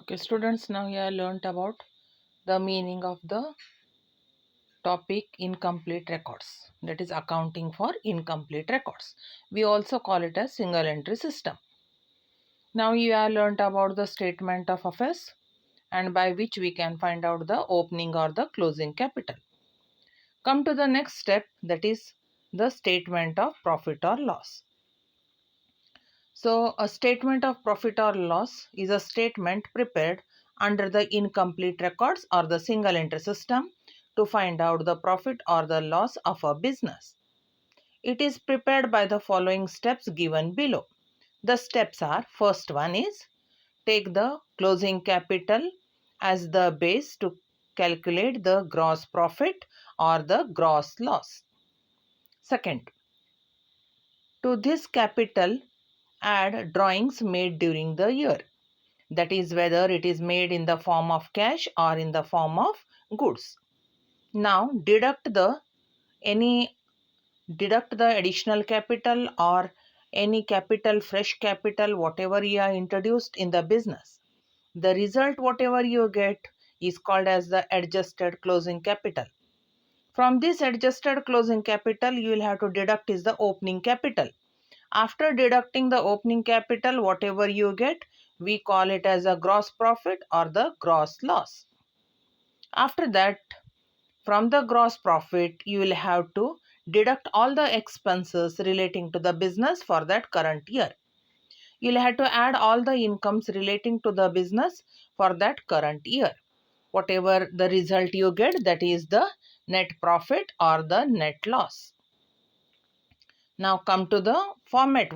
Okay, students, now you have learnt about the meaning of the topic incomplete records, that is accounting for incomplete records. We also call it a single entry system. Now you have learnt about the statement of affairs and by which we can find out the opening or the closing capital. Come to the next step, that is the statement of profit or loss. So a statement of profit or loss is a statement prepared under the incomplete records or the single entry system to find out the profit or the loss of a business. It is prepared by the following steps given below. The steps are: first one is take the closing capital as the base to calculate the gross profit or the gross loss. Second, to this capital add drawings made during the year. That is whether it is made in the form of cash or in the form of goods. Now any deduct the additional capital or any capital, fresh capital, whatever you are introduced in the business. The result whatever you get is called as the adjusted closing capital. From this adjusted closing capital you will have to deduct is the opening capital. After deducting the opening capital, whatever you get, we call it as a gross profit or the gross loss. After that, from the gross profit, you will have to deduct all the expenses relating to the business for that current year. You will have to add all the incomes relating to the business for that current year. Whatever the result you get, that is the net profit or the net loss. Now come to the format,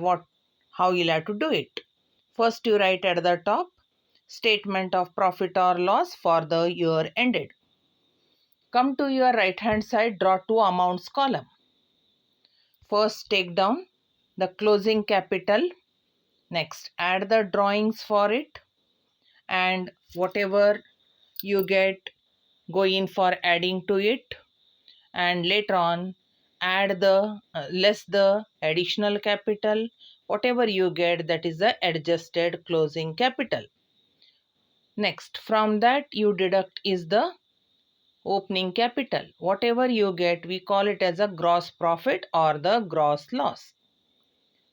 how you'll have to do it. First you write at the top statement of profit or loss for the year ended. Come to your right hand side, draw two amounts column. First take down the closing capital. Next add the drawings for it, and whatever you get go in for adding to it, and later on add the less the additional capital. Whatever you get, that is the adjusted closing capital. Next, from that you deduct is the opening capital. Whatever you get, we call it as a gross profit or the gross loss.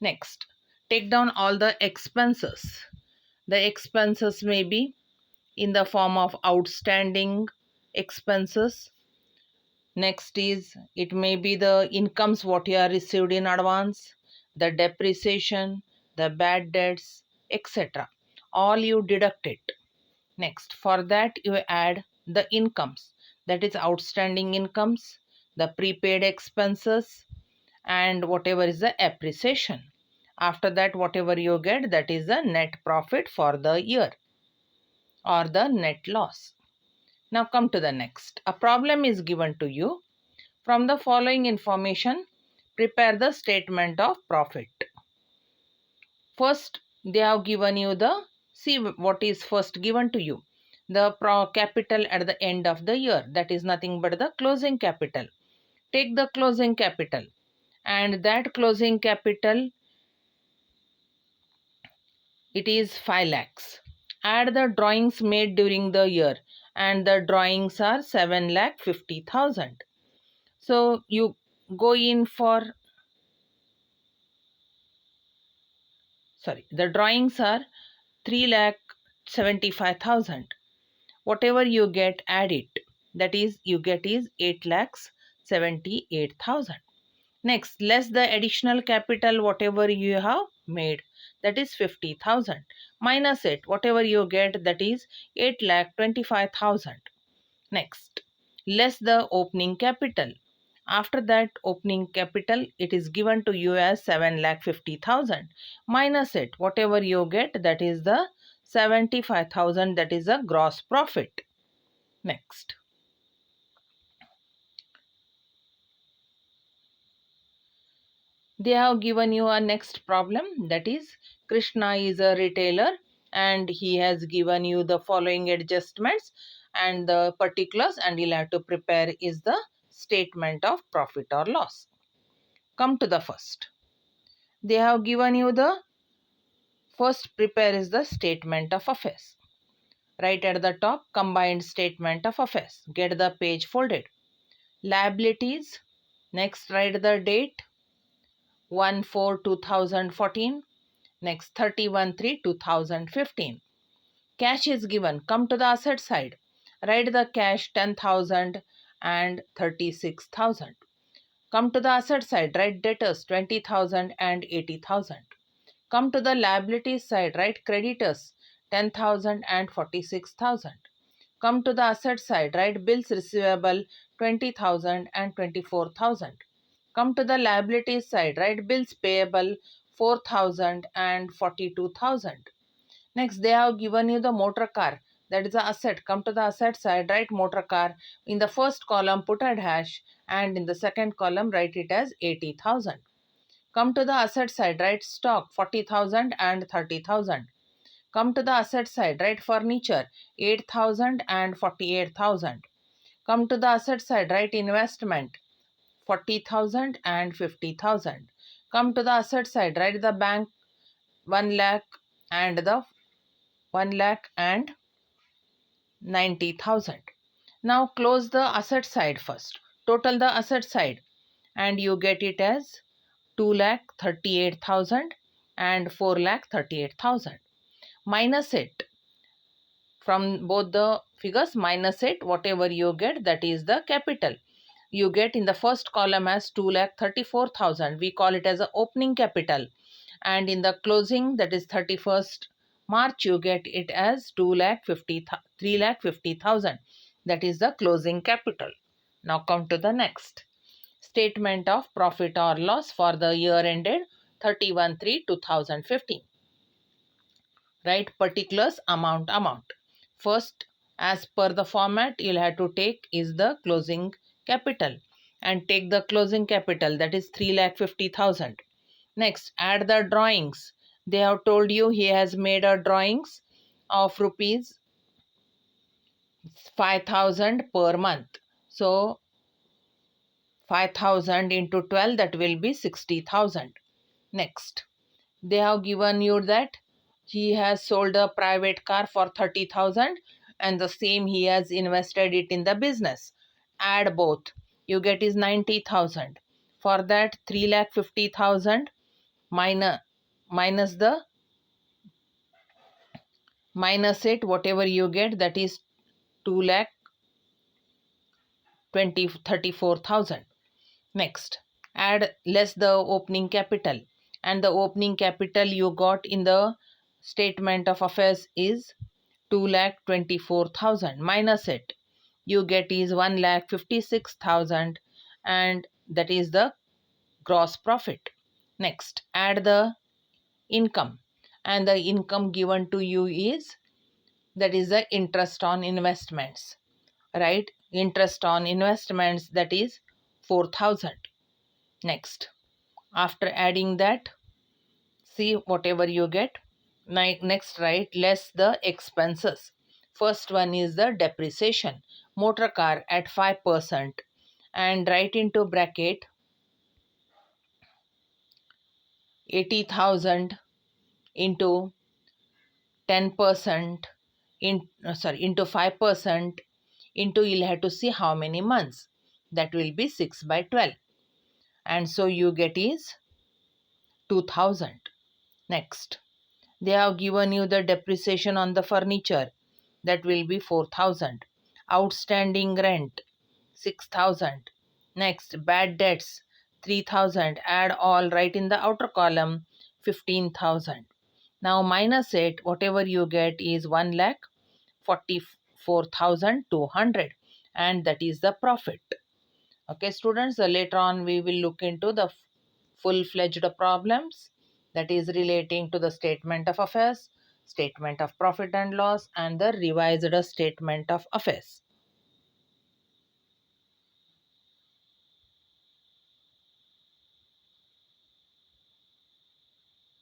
Next, take down all the expenses. The expenses may be in the form of outstanding expenses. Next is, it may be the incomes what you are received in advance, the depreciation, the bad debts, etc. All you deduct it. Next, for that you add the incomes, that is outstanding incomes, the prepaid expenses, and whatever is the appreciation. After that, whatever you get, that is the net profit for the year or the net loss. Now come to the next. A problem is given to you. From the following information, prepare the statement of profit. First, they have given you see what is first given to you. The capital at the end of the year, that is nothing but the closing capital. Take the closing capital, and that closing capital, it is 5 lakhs. Add the drawings made during the year, and the drawings are 7,50,000. So you go in for, the drawings are 3,75,000. Whatever you get, add it. That is, you get is 8,78,000. Next, less the additional capital whatever you have made, that is 50,000. Minus it, whatever you get, that is 8,25,000. Next, less the opening capital. After that opening capital, it is given to you as 7,50,000. Minus it, whatever you get, that is the 75,000, that is a gross profit. Next, they have given you a next problem, that is Krishna is a retailer and he has given you the following adjustments and the particulars, and you'll have to prepare is the statement of profit or loss. Come to the first. They have given you the first prepare is the statement of affairs. Right at the top, combined statement of affairs. Get the page folded. Liabilities. Next, write the date 1/4/2014. Next, 31/3/2015. Cash is given. Come to the asset side. Write the cash 10,000 and 36,000. Come to the asset side. Write debtors 20,000 and 80,000. Come to the liabilities side. Write creditors 10,000 and 46,000. Come to the asset side. Write bills receivable 20,000 and 24,000. Come to the liabilities side. Write bills payable 4,000 and 42,000. Next, they have given you the motor car. That is the asset. Come to the asset side, write motor car. In the first column, put a dash, and in the second column, write it as 80,000. Come to the asset side, write stock 40,000 and 30,000. Come to the asset side, write furniture 8,000 and 48,000. Come to the asset side, write investment 40,000 and 50,000. Come to the asset side, write the bank 1 lakh and the 1 lakh and 90,000. Now close the asset side first. Total the asset side and you get it as 2,38,000 and 4,38,000. Minus it from both the figures, minus it, whatever you get, that is the capital. You get in the first column as 2,34,000. We call it as the opening capital. And in the closing, that is 31st March, you get it as 3,50,000. That is the closing capital. Now come to the next. Statement of profit or loss for the year ended 31/3/2015. Write particulars, amount. First, as per the format, you'll have to take is the closing capital and take the closing capital, that is 3,50,000. Next, add the drawings. They have told you he has made a drawings of rupees 5,000 per month. So 5,000 into 12, that will be 60,000. Next, they have given you that he has sold a private car for 30,000 and the same he has invested it in the business. Add both. You get is 90,000. For that 3,50,000 minus it, whatever you get, that is 2,34,000. Next, add less the opening capital, and the opening capital you got in the statement of affairs is 2,24,000. Minus it, you get is 1,56,000, and that is the gross profit. Next, add the income, and the income given to you is, that is the interest on investments, right? Interest on investments, that is 4,000. Next, after adding that, see whatever you get. Next, write less the expenses. First one is the depreciation, motor car at 5%, and write into bracket 80,000 into 10% into 5% into, you'll have to see how many months, that will be 6/12, and so you get is 2,000. Next, they have given you the depreciation on the furniture, that will be 4,000. Outstanding rent 6,000. Next, bad debts 3,000. Add all, right in the outer column 15,000. Now minus it, whatever you get is 1,44,200, and that is the profit. Okay students, later on we will look into the full-fledged problems, that is relating to the statement of affairs, statement of profit and loss, and the revised statement of affairs.